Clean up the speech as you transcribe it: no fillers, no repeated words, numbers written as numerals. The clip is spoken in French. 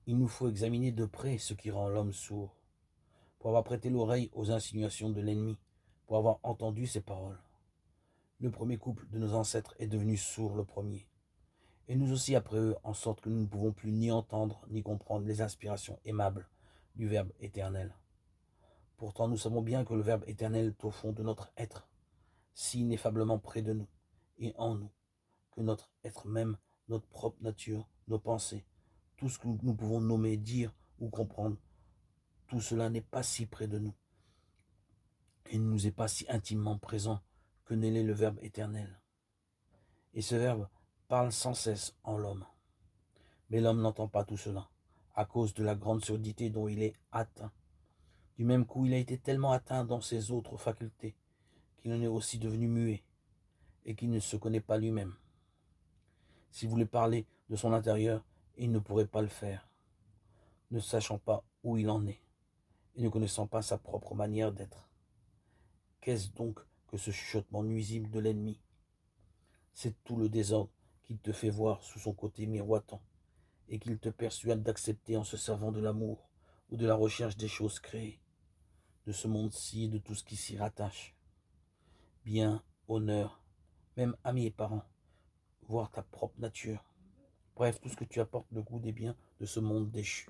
Il nous faut examiner de près ce qui rend l'homme sourd, pour avoir prêté l'oreille aux insinuations de l'ennemi, pour avoir entendu ses paroles. Le premier couple de nos ancêtres est devenu sourd le premier, et nous aussi après eux, en sorte que nous ne pouvons plus ni entendre ni comprendre les inspirations aimables du Verbe éternel. Pourtant nous savons bien que le Verbe éternel est au fond de notre être, si ineffablement près de nous et en nous, que notre être même, notre propre nature, nos pensées, tout ce que nous pouvons nommer, dire ou comprendre, tout cela n'est pas si près de nous et ne nous est pas si intimement présent que ne l'est le Verbe éternel. Et ce Verbe parle sans cesse en l'homme. Mais l'homme n'entend pas tout cela, à cause de la grande surdité dont il est atteint. Du même coup, il a été tellement atteint dans ses autres facultés qu'il en est aussi devenu muet et qu'il ne se connaît pas lui-même. S'il voulait parler de son intérieur, il ne pourrait pas le faire, ne sachant pas où il en est et ne connaissant pas sa propre manière d'être. Qu'est-ce donc que ce chuchotement nuisible de l'ennemi? C'est tout le désordre qu'il te fait voir sous son côté miroitant et qu'il te persuade d'accepter en se servant de l'amour ou de la recherche des choses créées, de ce monde-ci et de tout ce qui s'y rattache. Bien, honneur, même amis et parents, voir ta propre nature. Bref, tout ce que tu apportes le goût des biens de ce monde déchu.